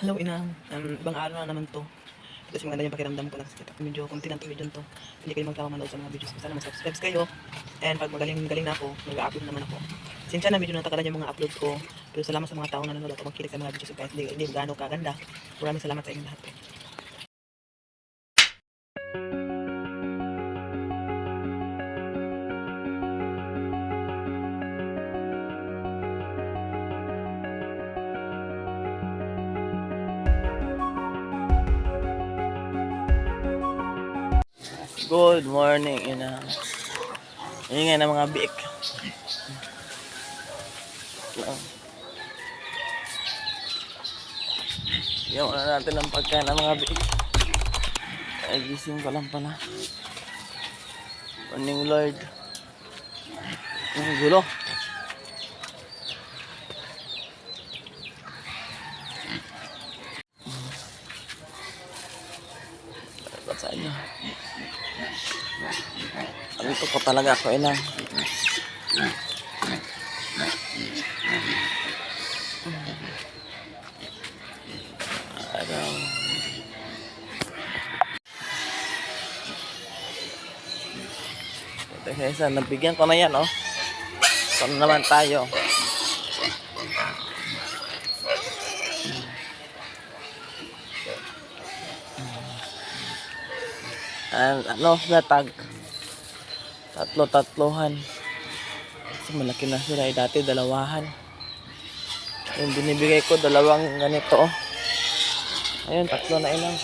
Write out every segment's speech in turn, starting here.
Hello, inang. Ibang araw na naman to. Kasi maganda yung pakiramdam ko na kasi medyo konti lang to video to. Hindi kayo magkakamanood sa mga videos ko. Sana mag-subscribe kayo. And pag magaling na ako, mag-upload naman ako. Sinsya na medyo natakalan yung mga uploads ko. Pero salamat sa mga tao na nanonood at magkilig sa mga videos ko guys. Hindi gaano kaganda. Maraming salamat sa inyong lahat. Good morning, ingay ng mga biik. Yung natin ang pagkain ng mga biik. Ay, gising pa lang pala. Morning, Lord. Ang gulo. Dapat sa inyo. Ito ko talaga ako, inang. Kaysa nabigyan ko na yan, oh. So naman tayo. And natag. Tatlo-tatlohan. Kasi malaki na sila. Dati dalawahan. Yung binibigay ko, dalawang ganito, oh. Ayun, tatlo na inang.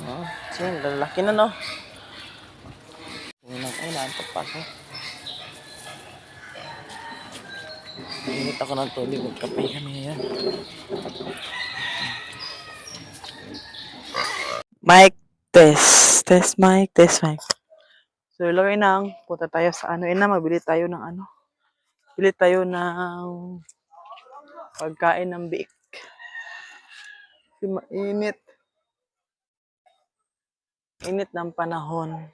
Oh, so lalaki na, no? Ay, naantok pa ako. Init ako ng tubig. Magkape kami ngayon. Mic test. Test mic. Test mic. So, hello inang. Punta tayo sa mabili tayo ng Bili tayo ng pagkain ng biik. Mainit. Init ng panahon.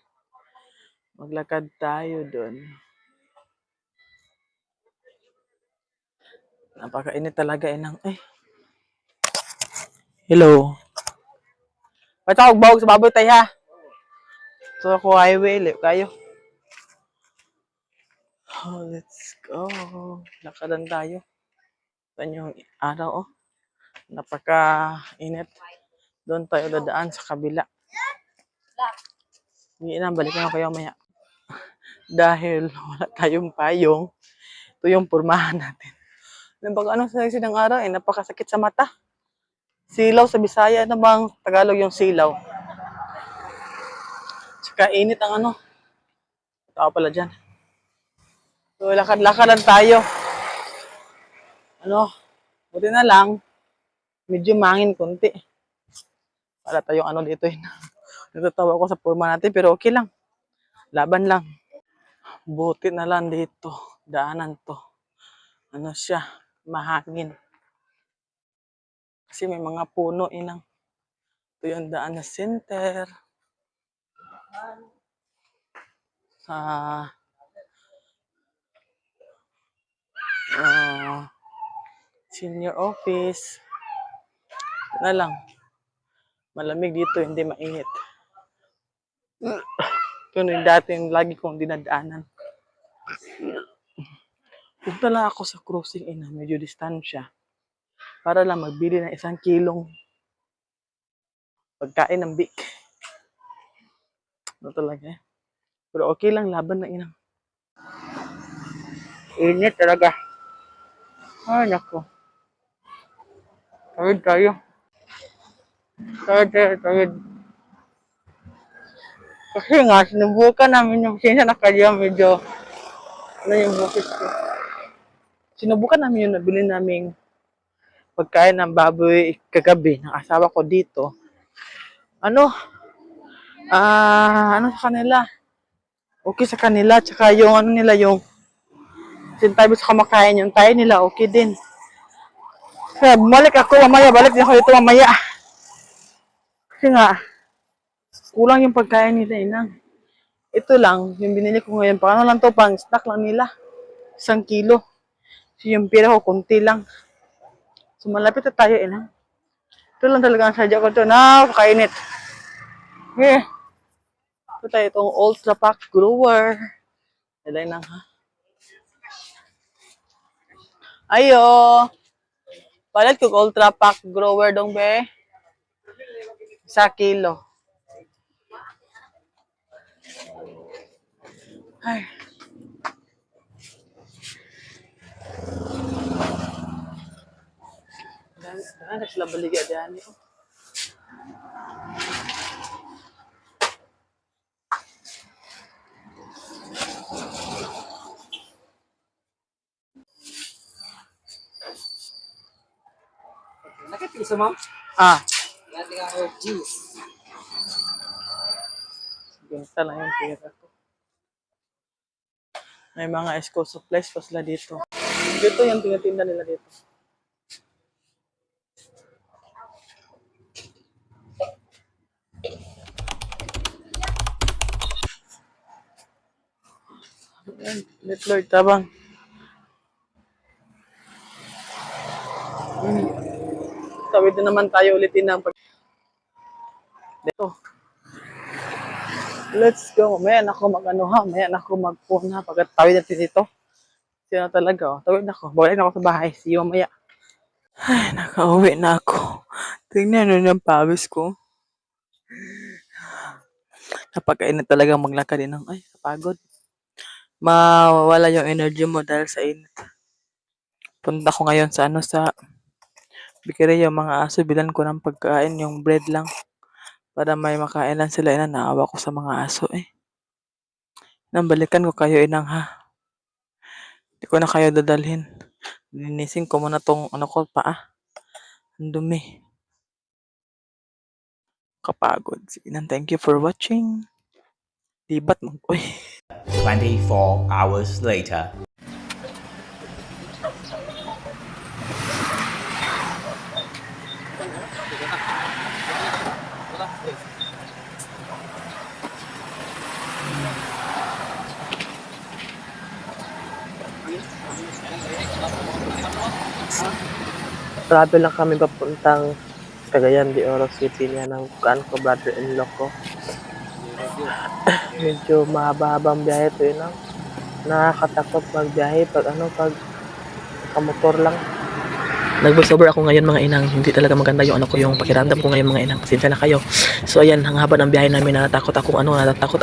Maglakad tayo doon. Napakainit talaga inang. Hello. Ba't ako bawag sa baboy tayo ha? So ako highway, kayo. Oh, let's go. Lakadan tayo. Ito yung araw, oh. Napaka-init. Doon tayo dadaan sa kabila. Hindi na, balikan ko kayo maya. Dahil wala tayong payong, ito yung pormahan natin. Sa ng araw, napakasakit sa mata. Silaw sa Bisaya, bang Tagalog yung silaw? Tsaka init ang tao pala dyan. So, lakad-lakadan tayo. Buti na lang, medyo mangin konti. Para tayong dito yun. Natatawa ko sa porma natin, pero okay lang. Laban lang. Buti na lang dito. Daanan to. Siya, mahangin. Kasi may mga puno inang. Ito yung daan na center. Senior office. Ito na lang. Malamig dito, hindi mainit. Ito yung dating lagi kong dinadaanan. Punta lang ako sa crossing medyo distansya. Para lang magbili ng 1 kilong pagkain ng biik. Talaga eh. Pero okay lang, laban na inang. Init talaga. Ay, nako. Tawid tayo. Tawid. Kasi nga, sinubukan namin yung sinsa na kaya medyo yung bukit ko. Sinubukan namin yung nabili naming pagkain ng baboy kagabi ng asawa ko dito. Sa kanila? Okay sa kanila. Tsaka yung nila, yung sintabi sa kumakain, yung tayo nila, okay din. Kaya bumalik ako mamaya, balik din ako dito mamaya. Kasi nga, kulang yung pagkain nila inang. Ito lang, yung binili ko ngayon, paano lang to, pang snack lang nila. 1 kilo. So yung pira ko, kunti lang. So malapit na tayo inang. Ito lang talaga ang sadya ko ito. Napakainit. Okay. Ito tayo itong Ultra Pack Grower. Dalay lang ha. Ayo. Palit ko Ultra Pack Grower dong be. 1 kilo. Ay. Dahil sila baligya diyan. Nakipisa, ma'am? Ah. Natin ako juice. Ginta lang yung pera ko. May mga school supplies pa sila dito. Dito yung tinatinda nila dito. Ayan, let Lord tabang. Tawid na naman tayo ulitin ng pag... Dito. Let's go. Mayan ako mag-ano ha. Mayan ako mag-phone ha. Pagkat tawid natin dito. Sino talaga oh. Tawid na ako. Bawalin ako sa bahay. See you mamaya. Ay, nakauwi na ako. Tingnan nyo yung pawis ko. Napakainit talaga maglakad din ng, ay, kapagod. Mawala yung energy mo dahil sa init. Punta ko ngayon sa bikira yung mga aso, bilan ko ng pagkain, yung bread lang. Para may makain lang sila, naawa ko sa mga aso eh. Nambalikan ko kayo inang ha. Hindi ko na kayo dadalhin. Linisin ko muna tong ko paa. Ang dumi. Kapagod. Inang, thank you for watching. Libat mo. Uy. 24 hours later. Travel lang kami papuntang Cagayan de Oro City niya ng ko brother-in-law ko. Medyo mahaba-habang biyahe to yun. Nakakatakot magbiyahe pag kamotor lang. Nag-voice over ako ngayon mga inang, hindi talaga maganda yung yung pakiramdam ko ngayon mga inang. Pasensya na kayo. So ayan, ang haba ng biyahe namin, natatakot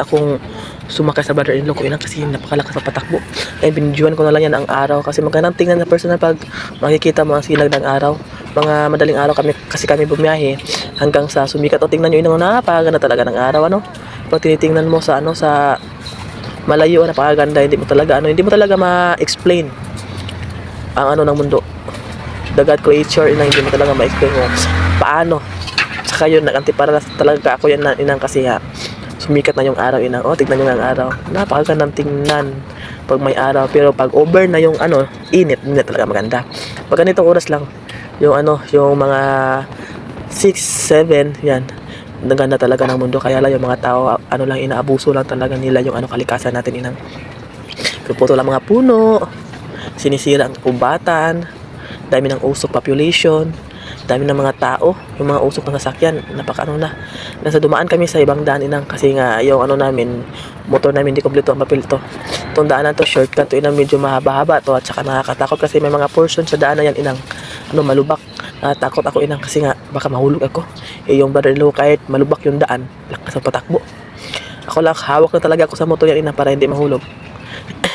akong sumakay sa brother-in-law ko inang kasi napakalakas ng patakbo. Kaya binidyoan ko na lang yan ang araw kasi magandang tingnan na personal pag makikita mo ang silag ng araw. Mga madaling araw kami bumiyahe hanggang sa sumikat. O tingnan nyo inang, napakaganda talaga ng araw Pag tinitingnan mo sa malayo, napakaganda. Hindi mo talaga ma-explain ang ng mundo. The God creature, hindi mo talaga ma-explain mo paano. Saka yun, nag-antipara talaga ako yan inang kasi sumikat na yung araw inang. O, tignan nyo nga ang araw. Napakagandang tingnan pag may araw. Pero pag over na yung init, hindi talaga maganda. Pag ganitong oras lang, yung mga 6, 7, yan. Naganda talaga ng mundo. Kaya lang yung mga tao, lang, inaabuso lang talaga nila yung kalikasan natin inang. Puputo lang mga puno, sinisira ang kumbatan, dami ng usok population, dami ng mga tao, yung mga usok ng sasakyan, nasa dumaan kami sa ibang daan inang kasi nga yung motor namin hindi kompleto ang papel to. Itong daanan to, shortcut to inang, medyo mahaba-haba to at saka nakakatakot kasi may mga portion sa daan na yan inang, malubak. Takot ako inang kasi nga baka mahulog ako. Yung brother-in-law kahit malubak yung daan, lakas ang patakbo. Ako lang, hawak na talaga ako sa motor yan inang para hindi mahulog.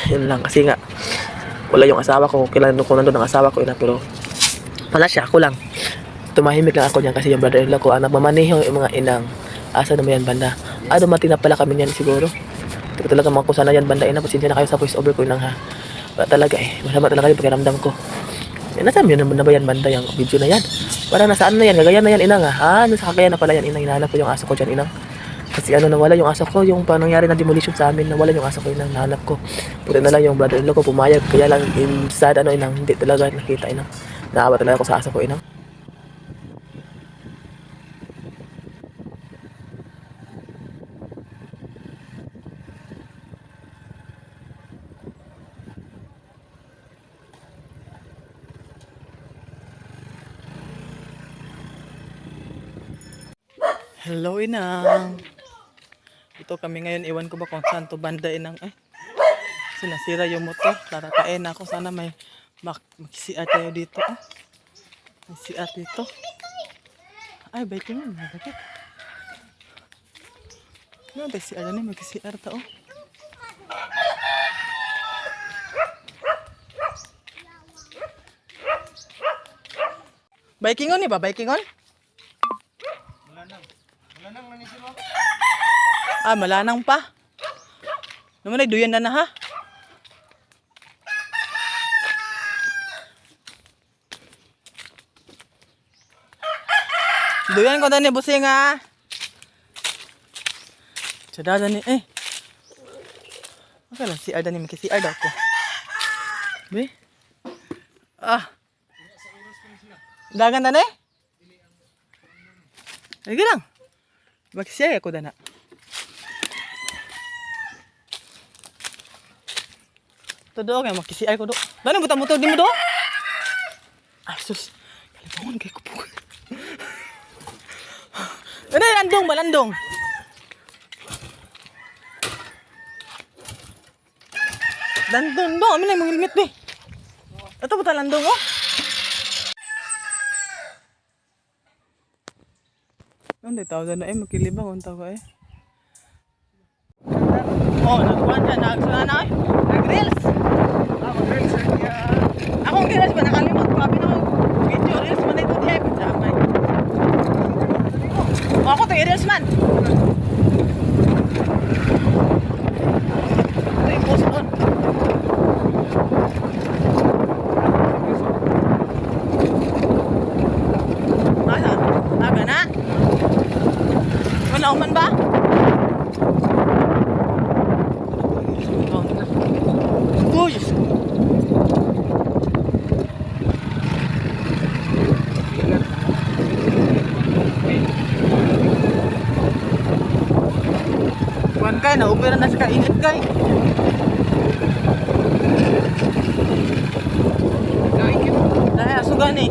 Yun lang kasi nga wala yung asawa ko, kailan ko nandun ang asawa ko pero wala siya, ako lang tumahimik lang ako niyan kasi yung brother-in-law ko nagmamaneho yung mga inang. Asa naman yan banda? Dumating na pala kami niyan siguro. Hindi ko talaga makusana yan banda inang, pasensya na kayo sa voice over ko inang ha. Wala talaga masama talaga yung pakiramdam ko. Nasaan yun na ba yan banda yung video na yan? Parang nasaan na yan, Cagayan na yan inang ha. Nasa Cagayan na pala yan inang, hinahanap ko yung aso ko dyan inang. Kasi nawala yung aso ko, yung nangyari na demolition sa amin, nawala yung aso ko inang, nahanap ko. Puti na lang yung brother-in-law ko pumayag, kaya lang inside inang, hindi talaga nakita inang. Naawa talaga ako sa aso ko inang. Hello, Inang. Ito kami ngayon. Iwan ko ba kung saan to banda, Inang? Sinasira yung motor. Tatatain ako. Sana may mag-CR tayo dito. May CR dito. Ay, biking yun. Bakit? Ano tayo CR na mag-CR ta, Biking on ba? Biking on? Malanang pa. Naman ay duyan na ha. Duyan ko dani busing ha. Sada dani Okay lang CR dani maki-CR daw ko. Be? Dagan dani? Lagi lang. Maki-CR ako dana. Todo kay maki-CR ko do. Dani buta motor di mo do? Ay sus. Kalimutan kay ko po. Ano landong ba landong? Landong do, amin na helmet be. Ito buta landong Ano tayo na makilibang on tayo nagkuhan siya, nagsulana nag-reels. Ako ang reels ba, nakalimot ko, abi na ako, video reels man ito diya, pagsamay. Ako tayo reels man. Ito yung post doon. Aga na? Manauman ba? Uy! Kuan kay, nauberan na sa kainit kay. Dahil asugan ni.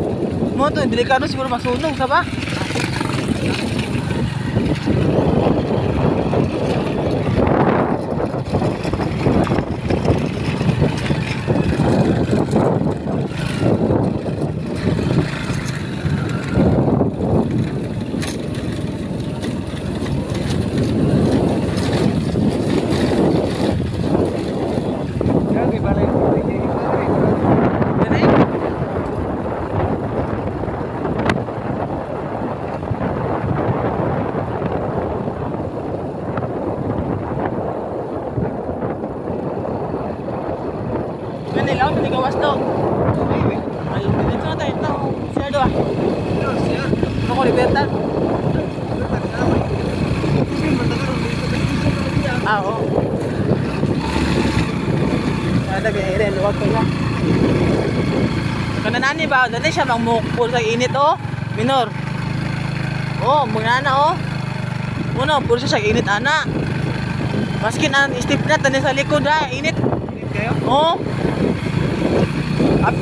Mo to, delikado siguro masunog sa ba? Manilaw, naligawas daw. Ayun, dito na tayo. Ito, siya doon. Ako, libertad. Oo. Ada gaya luwag ko lang. Kananani ba? Dati siya magmukpul sa init Minor. Muna Uno, puro siya sa init ana. Maskin ang step na tani sa likod init. Init kayo?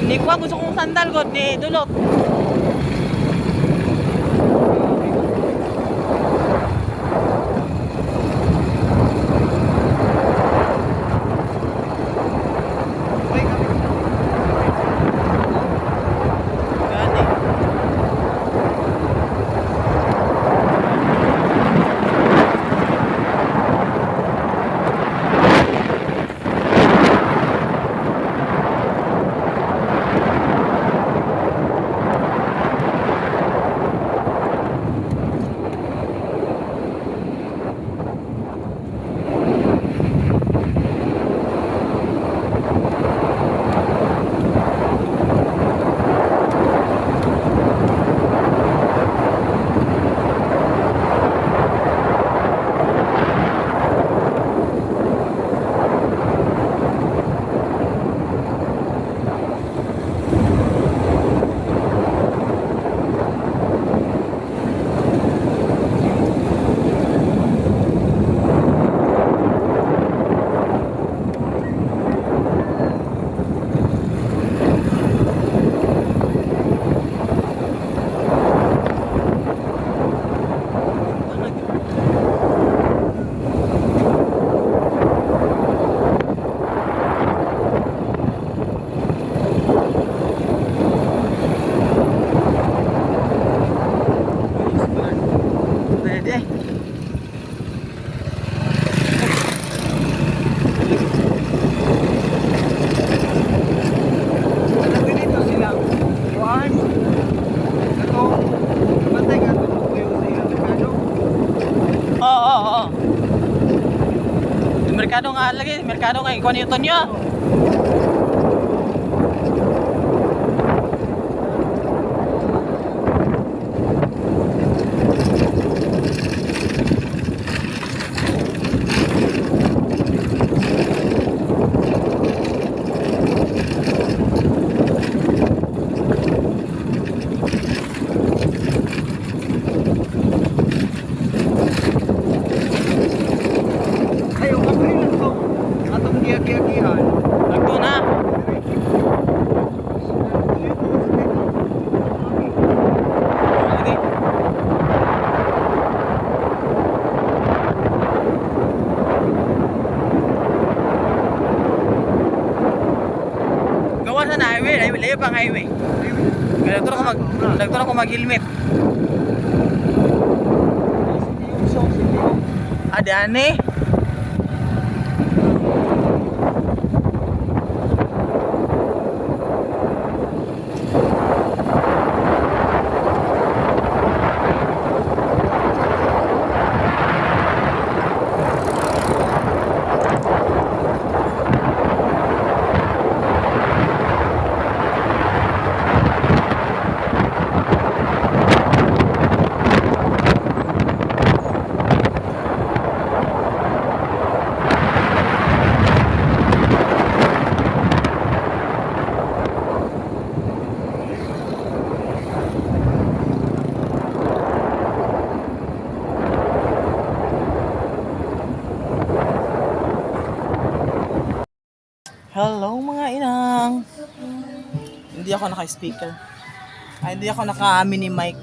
Ni ko gusto kong sandal ko ni dulot. merkado nga lagi, merkado nga ikuan yung tonyo. Ayo, kapri lang to. Atong giya-giya-giyan. Nagto na. Lagi. Gawa sa na highway, layo pang highway. Kaya nagto na ko mag-helmet. Ada aneh. Hello mga inang. Hindi ako naka-speaker. Ay, hindi ako naka-mini mic.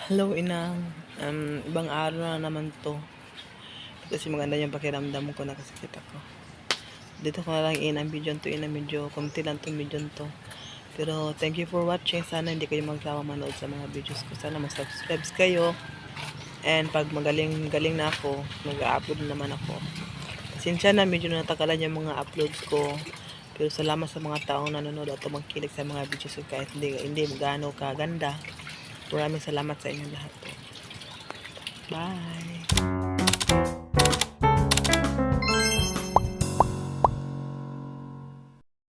Hello, inang. Ibang araw na naman to. Kasi maganda yung pakiramdam ko, nakasakit ako. Dito ko na lang ang video to, medyo konti lang to video to. Pero thank you for watching. Sana hindi kayo magsawa manood sa mga videos ko. Sana mag-subscribe kayo. And pag magaling-galing na ako, mag-upload naman ako. Pasensya na, medyo natagalan yung mga uploads ko. Pero salamat sa mga taong nanonood at tumangkilik sa mga videos ko kahit hindi gaano kaganda. Maraming salamat sa inyo lahat. Bye!